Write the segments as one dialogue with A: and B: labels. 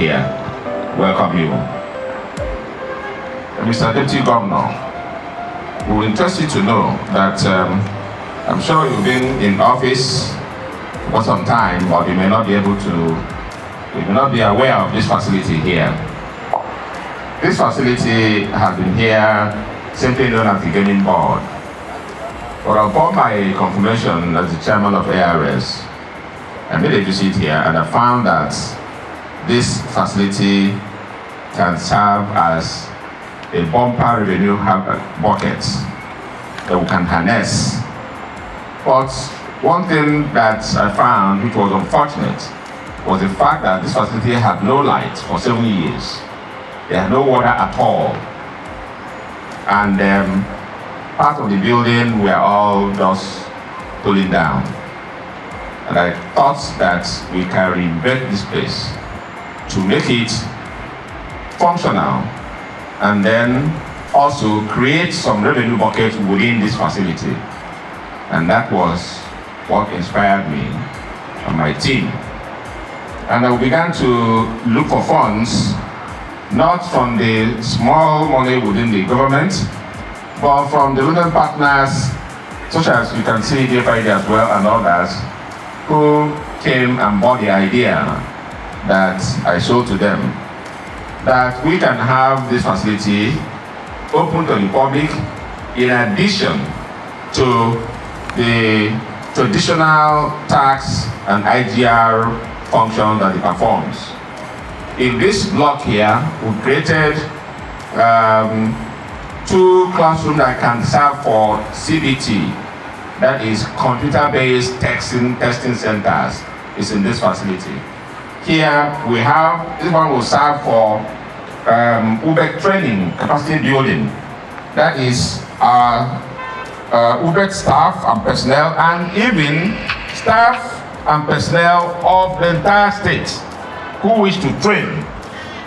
A: here. Welcome you. Mr. Deputy Governor, we will interest you to know that I'm sure you've been in office for some time, but you may not be aware of this facility here. This facility has been here simply known as the gaming board. But upon my confirmation as the chairman of AiRS, I made a visit here and I found that this facility can serve as a bumper revenue bucket that we can harness. But one thing that I found which was unfortunate was the fact that this facility had no light for 7 years. They had no water at all. And part of the building were all just pulling down. And I thought that we can reinvent this place to make it functional and then also create some revenue buckets within this facility. And that was what inspired me and my team. And I began to look for funds, not from the small money within the government, but from the lending partners, such as you can see DFID as well and others, who came and bought the idea that I sold to them, that we can have this facility open to the public in addition to the traditional tax and IGR function that it performs. In this block here, we created 2 classrooms that can serve for CBT, that is computer-based testing centers, is in this facility. Here we have, this one will serve for UHBET training, capacity building. That is UHBET staff and personnel, and even staff and personnel of the entire state who wish to train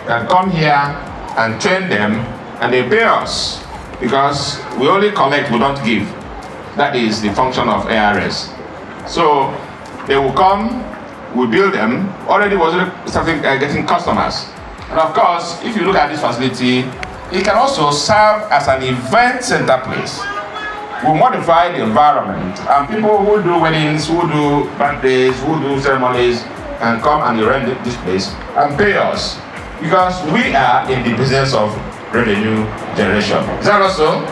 A: can come here and train them, and they pay us because we only collect, we don't give. That is the function of AiRS. So they will come, we build them, already was starting getting customers. And of course, if you look at this facility, it can also serve as an event center place. We modify the environment, and people who do weddings, who do birthdays, who do ceremonies, can come and rent this place and pay us, because we are in the business of revenue generation. Is that also?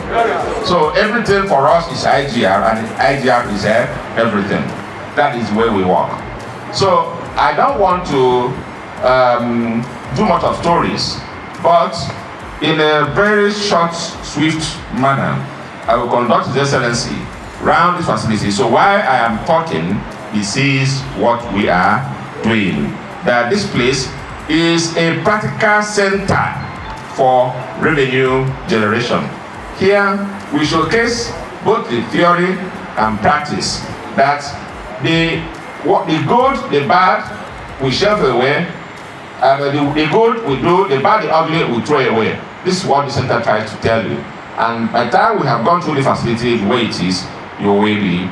A: So everything for us is IGR, and IGR is everything. That is where we work. So I don't want to do much of stories, but in a very short, swift manner, I will conduct His Excellency around this facility. So while I am talking, he sees what we are doing. That this place is a practical center for revenue generation. Here we showcase both the theory and practice. That the good, the bad, we shelve away. The good we do, the bad, the ugly we throw away. This is what the center tries to tell you. And by the time we have gone through the facility the way it is, you will be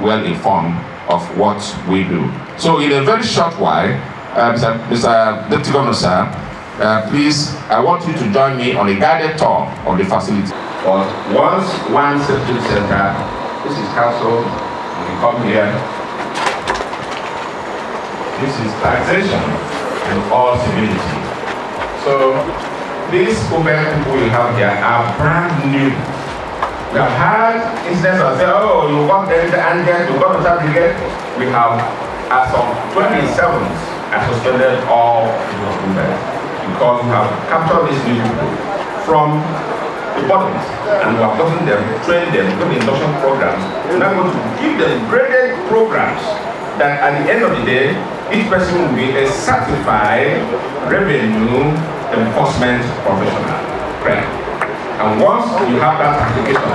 A: well informed of what we do. So in a very short while, Mr. Deputy Governor, sir, please, I want you to join me on a guided tour of the facility. But once one certificate center, this is council, when you come here, this is taxation and all civility. So these UHBET people you have here are brand new. We have had incidents of say, oh, you got the angel, you got the certificate. We have, as of 27th, I suspended all UHBET because we have captured these new people from the bottoms, and we have gotten them, trained them, done induction programs. We're now going to give them graded programs that at the end of the day, each person will be a certified revenue enforcement professional. Right? And once you have that certification,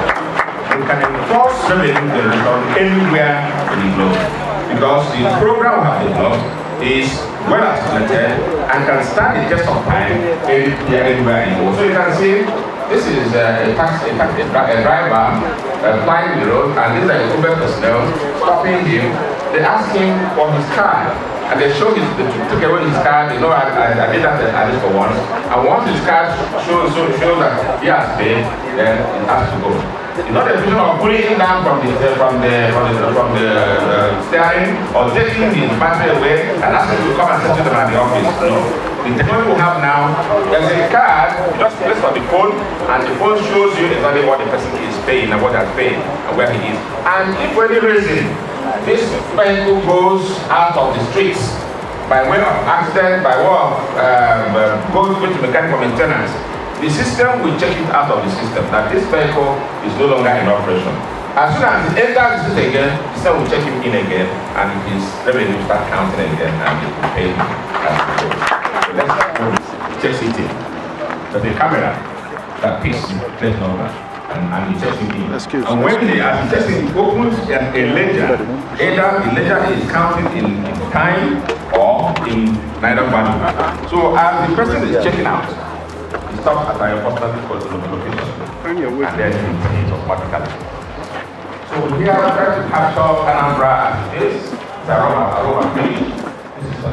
A: you can enforce revenue generation anywhere in the globe. Because the program we have developed is well articulated and can stand the test of time anywhere in the world. So you can see, this is a driver flying the road, and these are the UHBET personnel stopping him. They ask him for his card. and they took away his card. You know, I did that at least for once. And once his card shows that he has paid, then it has to go. It's not a vision of pulling him down from the steering or taking his battery away and asking him to come and settle them at the office. No. The technology we have now, there's a card, you just place on the phone, and the phone shows you exactly what the person is paying and what has paid and where he is. And if for any reason this vehicle goes out of the streets by way of accident, by way of goes to mechanical maintenance, the system will check it out of the system that this vehicle is no longer in operation. As soon as it enters the system again, the system will check him in again, and his revenue will start counting again, and it will pay him as it goes. So let's check it in. There's a camera that picks the plate number, and it checks it in. And when as it checks it, it opens a ledger. Either the ledger is counting in time or in neither value. So as the person is checking out, it stops at a personal location, and then it automatically. So here I'm trying to capture Anambra as it is. It's around village. This is a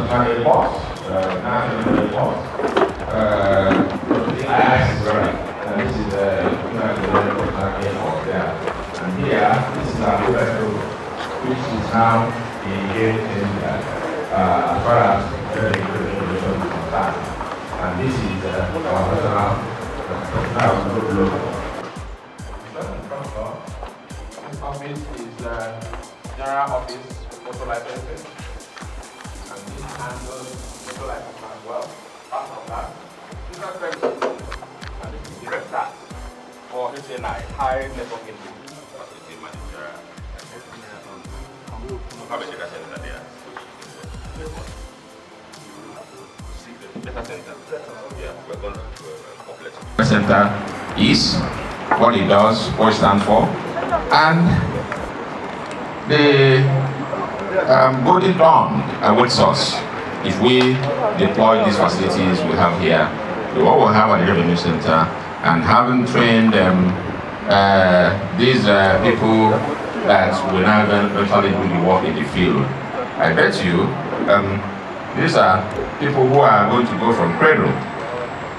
A: box. National box. The AiRS is running. And this is the airport there. And here, this is our vessel, which is now engaged in as far as the regulation is concerned. And this is our personal logo. This office is General Office Motor Licensing. And this handles motor licensing as well. Apart from that, this is credit. And this is direct tax for HNI, high network input facility manager. How much data center there? Data center. Yeah, we're going to complex. Data center is what it does, what it stands for, and the golden dawn awaits us if we deploy these facilities we have here. We will have a revenue center, and having trained these people that will now eventually do the work in the field. I bet you these are people who are going to go from cradle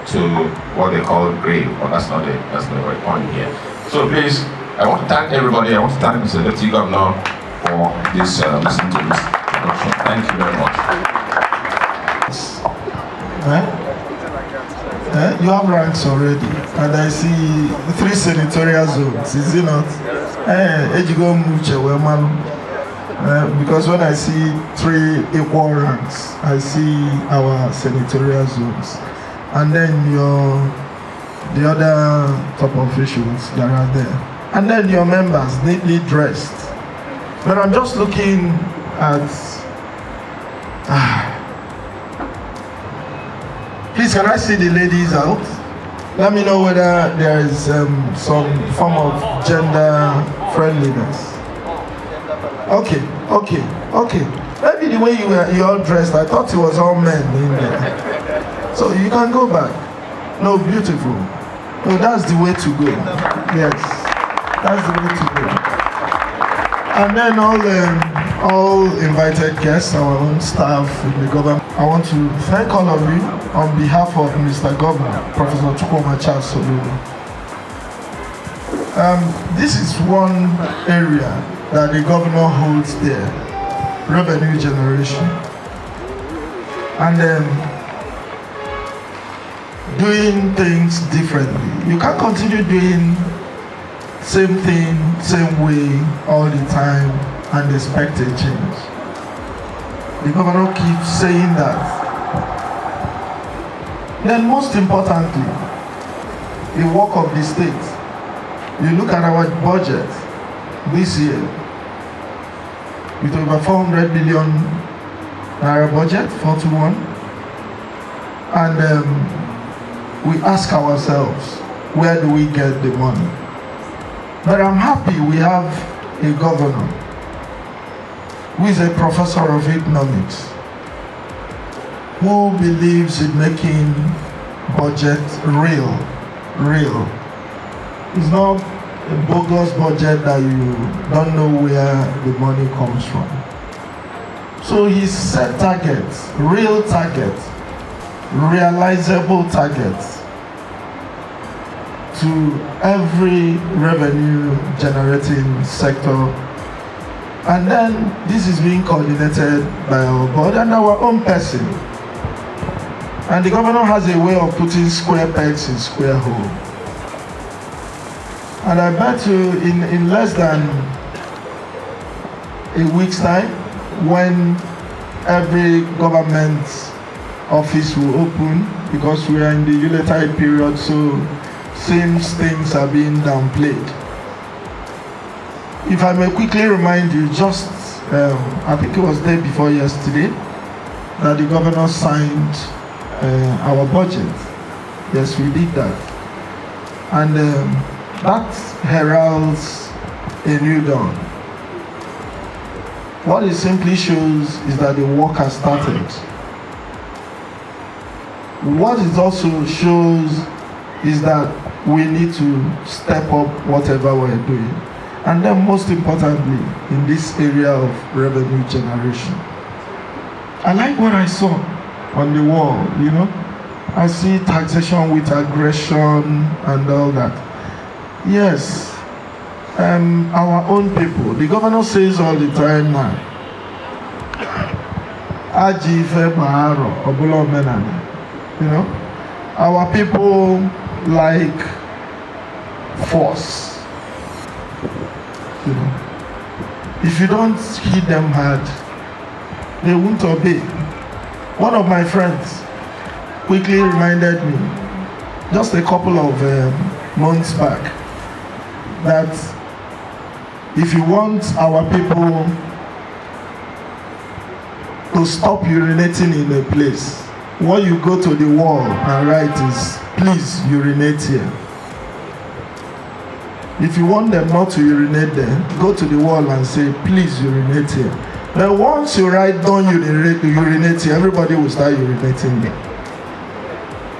A: to what they call grave, but that's not the right point here. So please, I want to thank everybody. I want to thank Mr. Deputy Governor for this listening to this introduction. Thank you very much.
B: You have ranks already, and I see 3 senatorial zones, is it not? Because when I see 3 equal ranks, I see our senatorial zones, and then the other top officials that are there, and then your members neatly dressed. But I'm just looking at. Please, can I see the ladies out? Let me know whether there is some form of gender friendliness. Okay. Maybe the way you're all dressed, I thought it was all men in there. So you can go back. No, beautiful. No, that's the way to go. Yes, that's the way to go. And then all invited guests, our own staff in the government. I want to thank all of you on behalf of Mr. Governor, Professor Chukwuma. This is one area that the governor holds there, revenue generation. And doing things differently. You can't continue doing same thing, same way all the time and expect a change. The governor keeps saying that. Then most importantly, the work of the state. You look at our budget this year, with over 400 billion naira budget, 421, and we ask ourselves, where do we get the money? But I'm happy we have a governor who is a professor of economics, who believes in making budget real. It's not a bogus budget that you don't know where the money comes from. So he set targets, real targets, realizable targets to every revenue generating sector. And then this is being coordinated by our board and our own person. And the governor has a way of putting square pegs in square holes. And I bet you in less than a week's time, when every government office will open, because we are in the Yuletide period, so same things are being downplayed. If I may quickly remind you, just I think it was day before yesterday that the governor signed our budget. Yes, we did that. And that heralds a new dawn. What it simply shows is that the work has started. What it also shows is that we need to step up whatever we're doing. And then most importantly, in this area of revenue generation. I like what I saw on the wall, you know. I see taxation with aggression and all that. Yes, our own people. The governor says all the time now, you know, our people like force. You know, if you don't hit them hard, they won't obey. One of my friends quickly reminded me, just a couple of months back, that if you want our people to stop urinating in a place, what you go to the wall and write is, please urinate here. If you want them not to urinate there, go to the wall and say, please urinate here. But once you write, don't urinate here, everybody will start urinating there.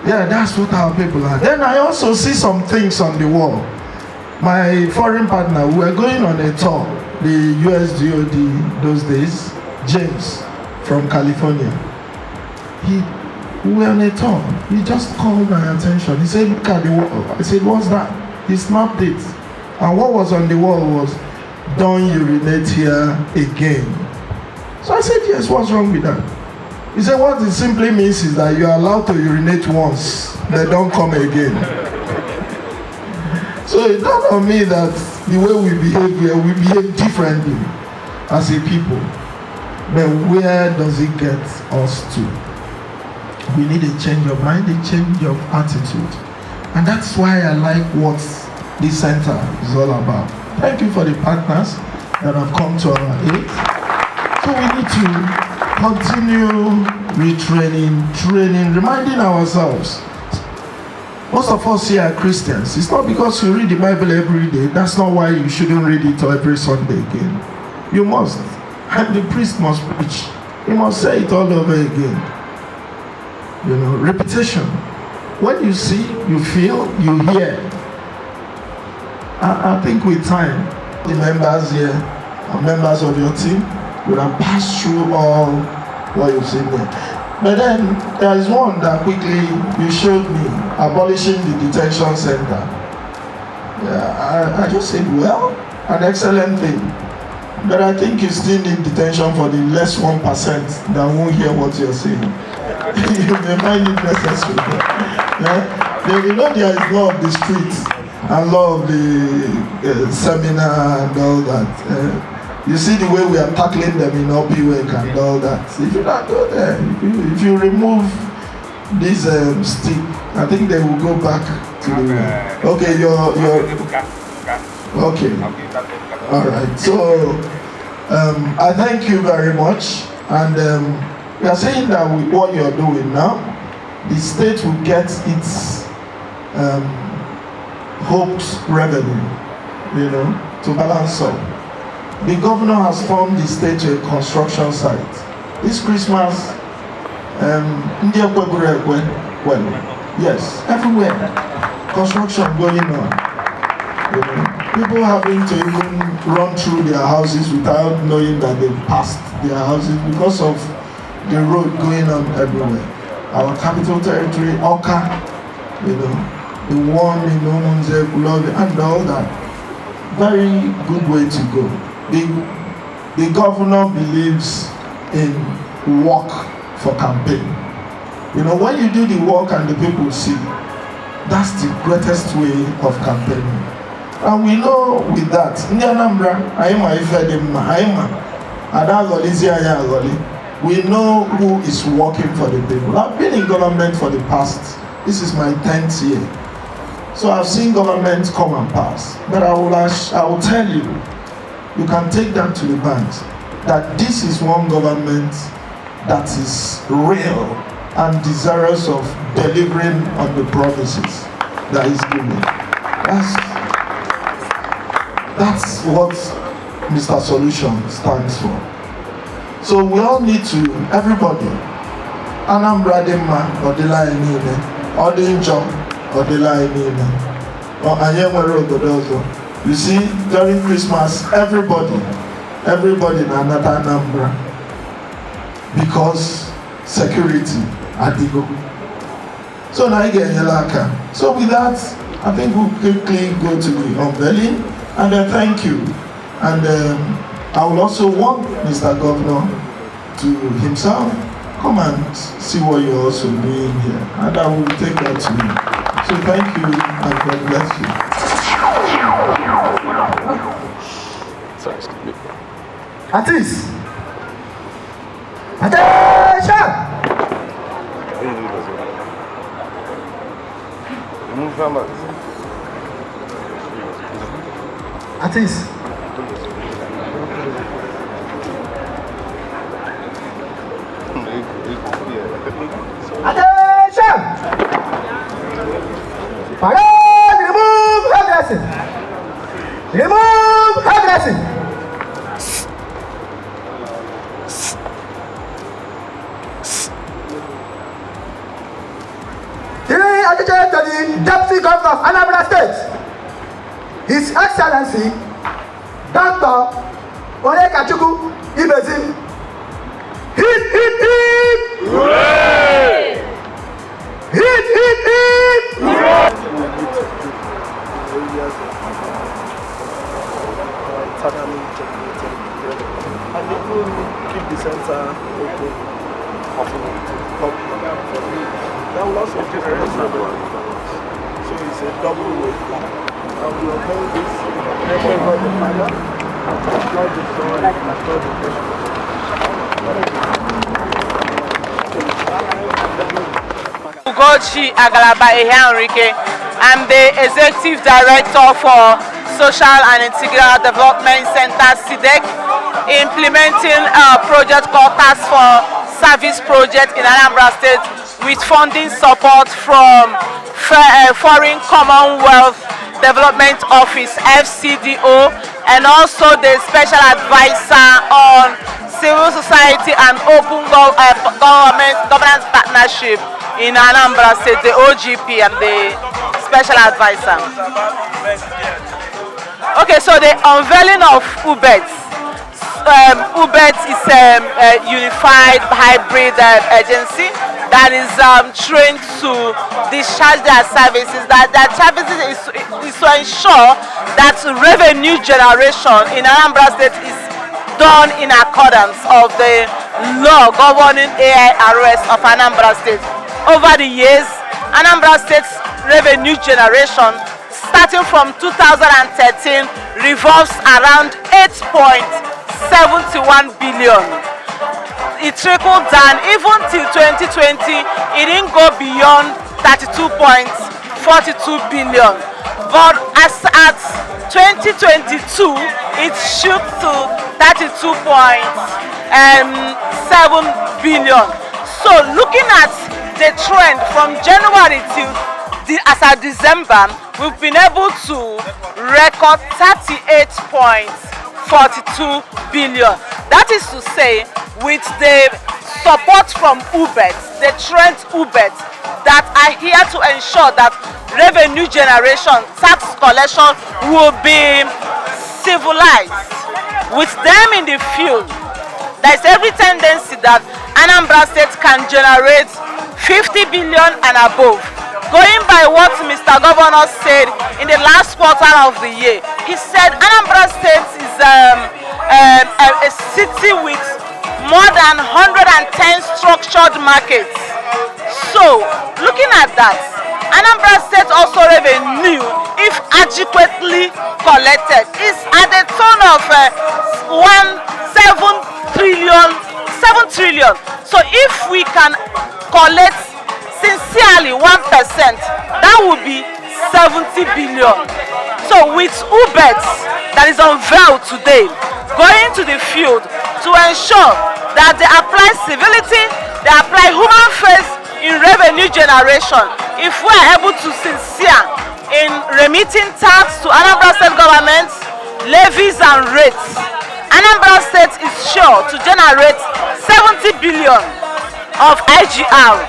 B: Yeah, that's what our people are. Then I also see some things on the wall. My foreign partner, we were going on a tour, the USDOD those days, James from California. We were on a tour. He just called my attention. He said, look at the wall. I said, what's that? He snapped it. And what was on the wall was, don't urinate here again. So I said, yes, what's wrong with that? He said, what it simply means is that you are allowed to urinate once, they don't come again. So it dawned on me that the way we behave here, we behave differently as a people. But where does it get us to? We need a change of mind, a change of attitude. And that's why I like what this center is all about. Thank you for the partners that have come to our aid. So we need to continue retraining, training, reminding ourselves. Most of us here are Christians. It's not because you read the Bible every day. That's not why you shouldn't read it every Sunday again. You must. And the priest must preach. He must say it all over again. You know, repetition. When you see, you feel, you hear. I think with time, the members here, members of your team, will have passed through all what you've seen there. But then there is one that quickly you showed me, abolishing the detention center. Yeah, I just said, well, an excellent thing. But I think you still need detention for the less 1% that won't hear what you're saying. You may find it necessary. Yeah? They will know there is law of the streets and law of the seminar and all that. You see the way we are tackling them in OPWEC and all that. If you don't go there, if you remove this stick, I think they will go back to the okay, you're okay. All right. So I thank you very much, and we are saying that with what you're doing now, the state will get its hoped revenue, you know, to balance up. The governor has formed the state to a construction site. This Christmas, yes, everywhere, construction going on. You know. People having to even run through their houses without knowing that they've passed their houses because of the road going on everywhere. Our capital territory, Oka, the one in Omonze, Kulove, and all that. Very good way to go. The governor believes in work for campaign. When you do the work and the people see, that's the greatest way of campaigning. And we know with that, we know who is working for the people. I've been in government for the past, this is my 10th year. So I've seen government come and pass. But I will tell you, you can take that to the banks, that this is one government that is real and desirous of delivering on the promises that is given. That's what Mr. Solution stands for. So we all need to, everybody, Anambra Dema or the line in or the Injom or the line in or Anyamwero Godozo. You see, during Christmas, everybody in Anambra, because security at the go. So now again, Yelaka. So with that, I think we'll quickly go to the unveiling, and thank you. And I will also want Mr. Governor to himself come and see what you're also doing here, and I will take that to you. So thank you, and God bless you.
C: Artists, attention! Artists. Attention! Parade! Remove hairdressing! Remove hairdressing! Attention to the Deputy Governor of Anambra State, His Excellency Dr. Onyekachukwu Ibezim. Hip, hip, hip! Hooray! Hip, hip, hip! Hooray! And people keep the center open for me. That will also generate some money. So it's a double way. And we will hold this never by the fire, not the soil, not the pressure.
D: Ugochi Agalaba Ehenrike. I'm the Executive Director for Social and Integral Development Center, SIDEC, implementing a project called Task for Service Project in Anambra State with funding support from Foreign Commonwealth Development Office, FCDO, and also the Special Advisor on Civil Society and Open Governance Partnership in Anambra State, the OGP and the Special Advisor. Okay, so the unveiling of UHBET. UHBET is a unified hybrid agency that is trained to discharge their services. That services is to ensure that revenue generation in Anambra State is done in accordance of the law governing AiRS of Anambra State. Over the years, Anambra State's revenue generation, starting from 2013, revolves around 8.71 billion. It trickled down even till 2020. It didn't go beyond 32.42 billion. But as at 2022, it shoot to 32.7 billion. So looking at the trend from January till as at December, we've been able to record 38.42 billion. That is to say, with the support from UHBET, the trend UHBET, that are here to ensure that revenue generation, tax collection will be civilized. With them in the field, there is every tendency that Anambra State can generate 50 billion and above. Going by what Mr. Governor said in the last quarter of the year, he said Anambra State is a city with more than 110 structured markets. So, looking at that, Anambra State also revenue, if adequately collected, is at a tone of 7 trillion. So if we can collect sincerely 1%, that would be 70 billion. So with UHBET that is unveiled today, going to the field to ensure that they apply civility, they apply human face in revenue generation. If we are able to sincere in remitting tax to Anambra State government, levies and rates, Anambra State is sure to generate 70 billion of IGR.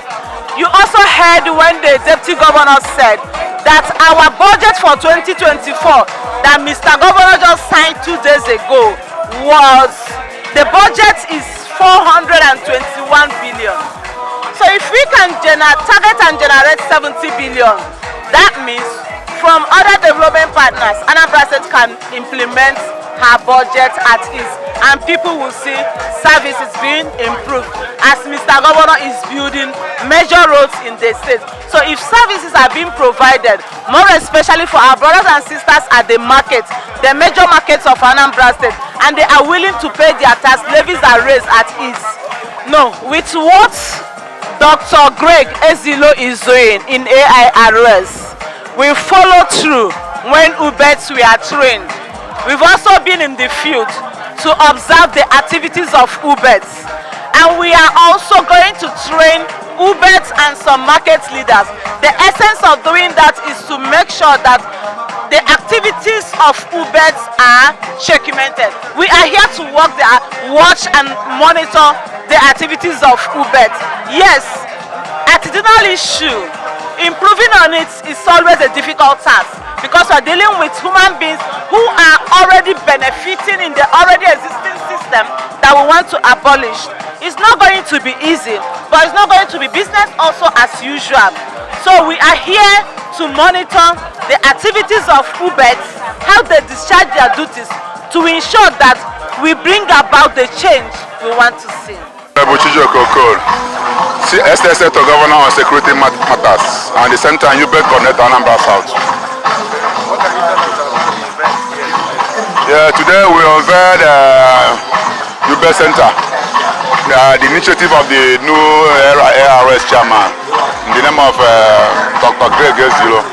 D: You also heard when the Deputy Governor said that our budget for 2024 that Mr. Governor just signed 2 days ago was, the budget is 421 billion. So if we can target and generate 70 billion, that means from other development partners, Anambra State can implement her budget at ease, and people will see services being improved as Mr. Governor is building major roads in the state. So if services are being provided, more especially for our brothers and sisters at the market, the major markets of Anambra State, and they are willing to pay their tax, levies are raised at ease. No, with what Dr. Ezeilo is doing in AiRS, we follow through when UHBET we are trained. We've also been in the field to observe the activities of UHBET, and we are also going to train UHBET and some market leaders. The essence of doing that is to make sure that the activities of UHBET are documented. We are here to watch and monitor the activities of UHBET. Yes, attitudinal issue, improving on it is always a difficult task, because we're dealing with human beings who are already benefiting in the already existing system that we want to abolish. It's not going to be easy, but it's not going to be business also as usual. So we are here to monitor the activities of UHBET, how they discharge their duties, to ensure that we bring about the change we want to see.
E: SSA to Governor on Security Matters and the Center and UHBET Connect Anambra South. Yeah, today we unveiled the UHBET Center, the initiative of the new AiRS chairman in the name of Dr. Ezeilo.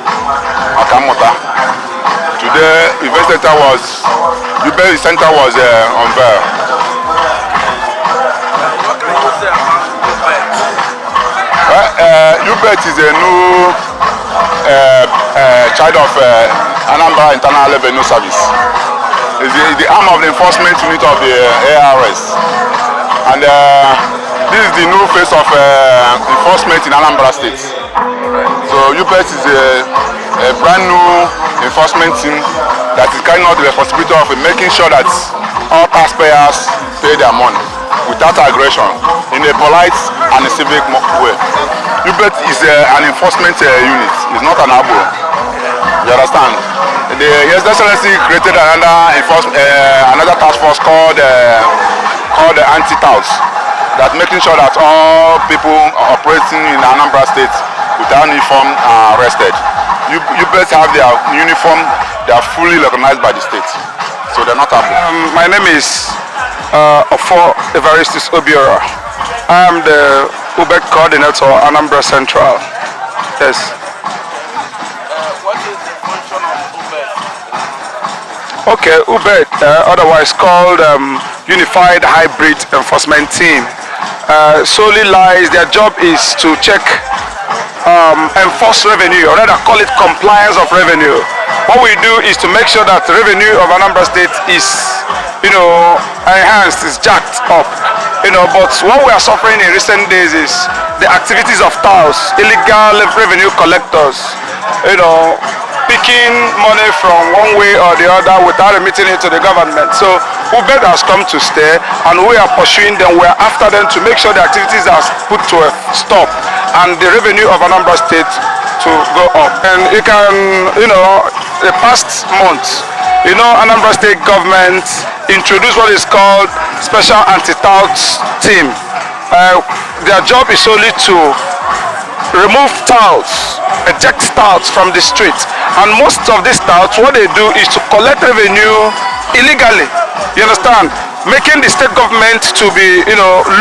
E: Today, UHBET Center was unveiled. UHBET is a new child of Anambra Internal Revenue Service. It's the arm of the enforcement unit of the AiRS. And this is the new face of enforcement in Anambra State. So UHBET is a brand new enforcement team that is carrying out the responsibility of making sure that all taxpayers pay their money without aggression, in a polite and a civic way. UHBET is an enforcement unit, it's not an abo. You understand? The Excellency created another task force called Anti-Touts, that making sure that all people operating in Anambra State without uniform are arrested. UHBET have their uniform, they are fully recognized by the state, so they're not abo.
F: My name is Ofo Evaristis Obiora. I am the UHBET coordinator, Anambra Central. Yes.
C: What is the function of UHBET?
F: Okay, UHBET, otherwise called Unified Hybrid Enforcement Team, solely lies, their job is to check, enforce revenue, or rather call it compliance of revenue. What we do is to make sure that the revenue of Anambra State is, enhanced, is jacked up. But what we are suffering in recent days is the activities of touts, illegal revenue collectors, picking money from one way or the other without remitting it to the government. So UBET has come to stay, and we are pursuing them. We are after them to make sure the activities are put to a stop and the revenue of Anambra State to go up. And you can, the past months, Anambra State government introduced what is called Special Anti-Tout Team. Their job is only to remove touts, eject touts from the street. And most of these touts, what they do is to collect revenue illegally. You understand? Making the state government to be,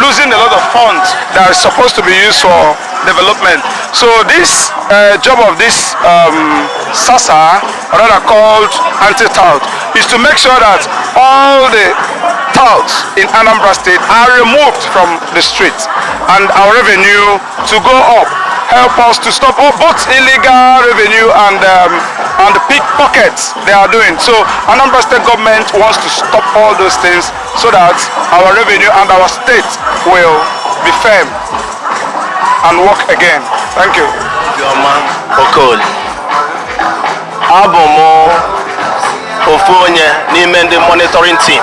F: losing a lot of funds that are supposed to be used for development. So this job of this SASA, or rather called anti-tout, is to make sure that all the touts in Anambra State are removed from the street and our revenue to go up. Help us to stop both illegal revenue and the pickpockets they are doing. So Anambra State government wants to stop all those things so that our revenue and our state will be firm and work again. Thank you.
G: Okol. Abomo Ofonye n'ime ndị monitoring team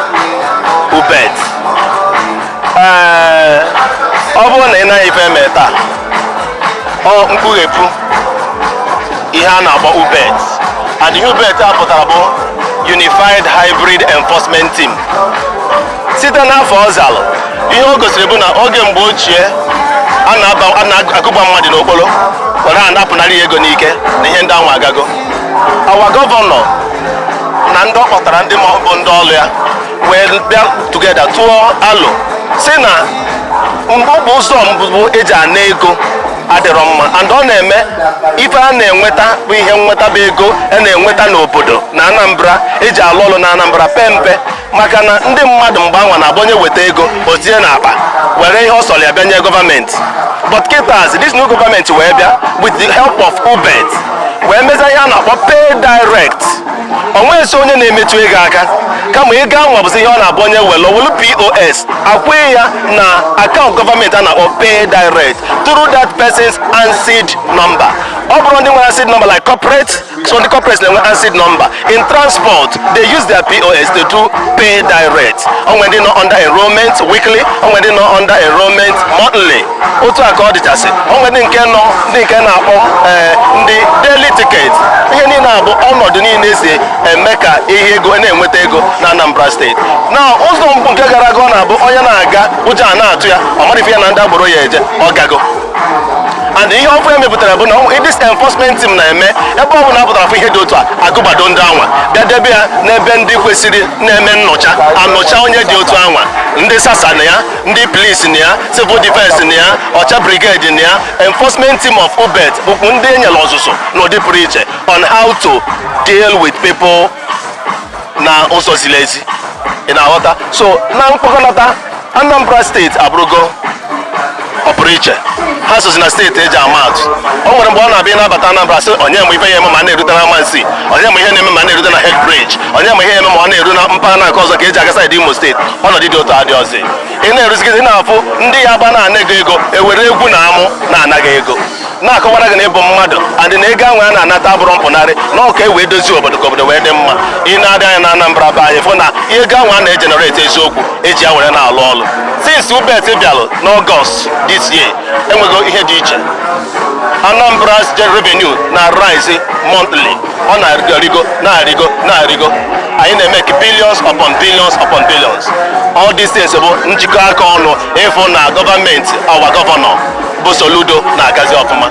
G: UBET. Ọ bụrụ na ị naghị ife eme taa, ọ mkpughepụ ihe a na-akpọ UBET. And UBET apụtara bụ Unified Hybrid Enforcement Team. Site n'afọ ọzalụ, ihe o gosiri bụ na oge mgbe ochie a na-agụgba mmadụ n'okporo were anapụnara ego n'ike na ihe ndị ahụ agago. Our governor na ndị ọ kpọtara ndị bụ ndị ọlụ ya wee bịa together tụọ alụ si na mgbe bụ ụzọ mbụ eji ana ego adịrọ mma, and ọ na-eme ife a na-enweta bụ ihe nweta bụ ego a na-enweta n'obodo na Anambra eji alụ ọlụ na Anambra pempe, maka na ndị mmadụ mgbe anwa na-abanye weta ego o tinye n'akpa were ihe ọ sọrọ ya bịanye gọọmenti. But Ketas, this new government wee bịa with the help of UBET wee meza ihe a na-akpọ pay direct. Onwe so onye na-emetụ ego aka, kama ego ahụ bụzi ihe ọ na-abụ onye welu POS akwụ ya na akaụntụ gọọmenti a na-akpọ pay direct through that person's ANSID number. Ọ bụrụ ndị nwere ANSID number like corporate, so the corporate na-enwe ANSID number. In transport, they use their POS to do pay direct. Onwe ndị nọ under enrollment weekly, onwe ndị nọ under enrollment monthly. Otu aka ọ dịchasị, onwe ndị nke na-akpọ ndị daily ticket. Ihe niile abụ ọnọdụ niile si eme ka ihe ego na-enweta ego na Anambra State. Na ụzọ mbụ nke gara aga ọ na-abụ onye na-aga ụjọ a na-atụ ya, ọ mara ife ya na ndị agboro ya eje, ọ gago. And ihe ọfụ ya mepụtara bụ na this enforcement team na-eme ebe ọ bụla apụtara ihe dị otu a agụgbado ndị anwa bịa debe ya n'ebe ndị kwesịrị na-eme anụcha onye dị otu anwa, ndị SASA na ya, ndị polisi na ya, civil defense na ya, ọcha brigade na ya. Enforcement team of UBET bụkwa ndị enyere ọzụzụ n'ụdị pụrụ iche on how to deal with people na ụzọ ziri ezi. Ị na-aghọta? So na mkpokọnata Anambra State abụrụgo ọpụrụ iche, ha sozi na steeti eji ama atụ. O nwere mgbe ọ na-abịa n'abata Anambra sị onye ma ife ya eme ma na-erute na Amansi, onye ma ihe na-eme ma na-erute na Head Bridge, onye ma ihe eme ma ọ na-eru na mpaghara nke ọzọ ka eji aga saịdị Imo steeti. Ọnọdụ dị otu adị ọzọ. Ị na-eruzigide ị na-afụ ndị ya gba na-anaghị ego ewere egwu na amụ na-anaghị ego na-akọwara gị na ịbụ mmadụ and na ego ahụ a na-anata abụrụ mpụnarị na ọka wee dozie obodo ka obodo wee dị mma. Ị na-adị anya na Anambra be anyị fụ na ego ahụ a na-ejenerate eziokwu eji ya were na-alụ ọlụ. Since UBET bịalụ n'Ọgọst this year, enwego ihe dị iche. Anambra's revenue na rise monthly, ọ na-arịgo. Anyị na-emeke billions upon billions upon billions. All these things bụ njikọ aka ọnụ ịfụ na gọọmenti our governor bụ Soludo na-agazi ọfụma.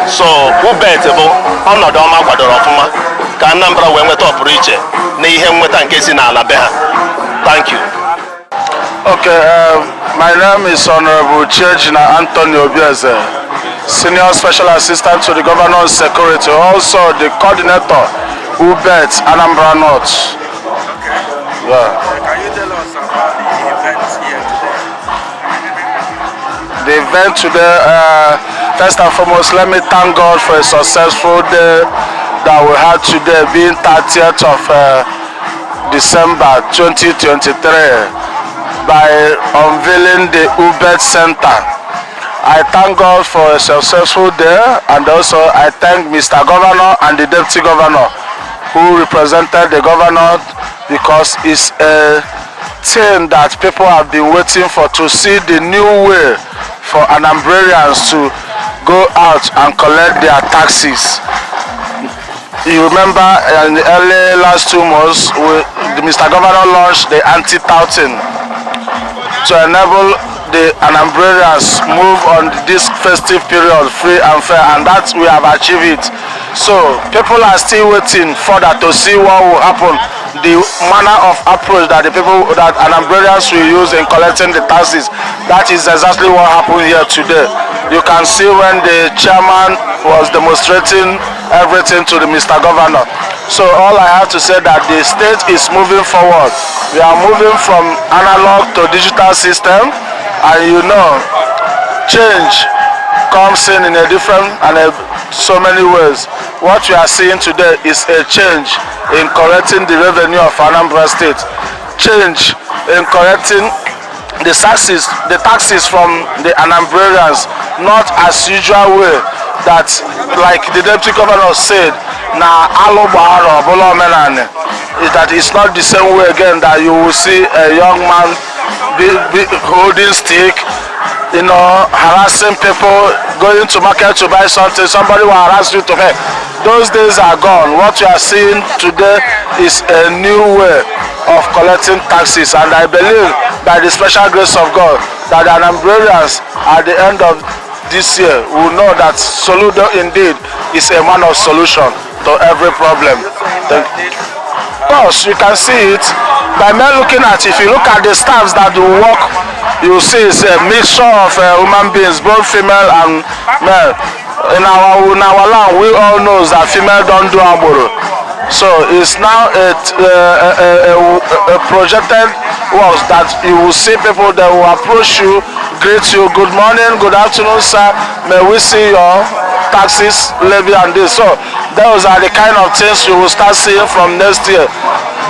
G: So UBET bụ ọnọdụ ọma kwadoro ọfụma ka Anambra wee nweta ọpụrụ iche na ihe nweta nke si n'ala be ha. Thank you.
F: Okay, my name is Honorable Chejina Anthony Obieze, Senior Special Assistant to the Governor's Security, also the Coordinator, UBET, Anambra North.
H: Okay.
F: Yeah.
H: Can you tell us about the event here today?
F: The event today, first and foremost, let me thank God for a successful day that we had today, being 30th of December 2023. By unveiling the UBET Center. I thank God for a successful day, and also I thank Mr. Governor and the Deputy Governor who represented the governor, because it's a thing that people have been waiting for, to see the new way for Anambrarians to go out and collect their taxes. You remember in the early last 2 months, Mr. Governor launched the anti-touting to enable the Anambrarians move on this festive period free and fair, and that we have achieved it. So people are still waiting further to see what will happen, the manner of approach that Anambrarians will use in collecting the taxes. That is exactly what happened here today. You can see when the chairman was demonstrating everything to the Mr. Governor. So all I have to say that the state is moving forward. We are moving from analog to digital system, and you know, change comes in a different and so many ways. What we are seeing today is a change in collecting the revenue of Anambra State, change in collecting the taxes from the Anambrarians, not as usual way that, like the Deputy Governor said, na alubaro bolomenane, is that it's not the same way again that you will see a young man holding stick, you know, harassing people, going to market to buy something, somebody will harass you to pay. Those days are gone. What you are seeing today is a new way of collecting taxes, and I believe by the special grace of God that the Anambrarians at the end of this year will know that Soludo indeed is a man of solution to every problem. Of course, you can see it by men looking at, if you look at the staffs that will work, you will see it's a mixture of human beings, both female and male. In our land, we all know that female don't do agboro. So it's now a projected work that you will see people that will approach you, greet you, good morning, good afternoon, sir, may we see your taxes, levy and this. So those are the kind of things you will start seeing from next year,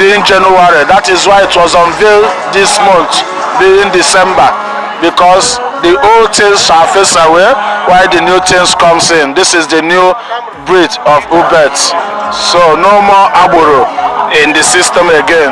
F: being January. That is why it was unveiled this month, being December, because the old things shall face away while the new things comes in. This is the new breed of UHBET. So no more agboro in the system again.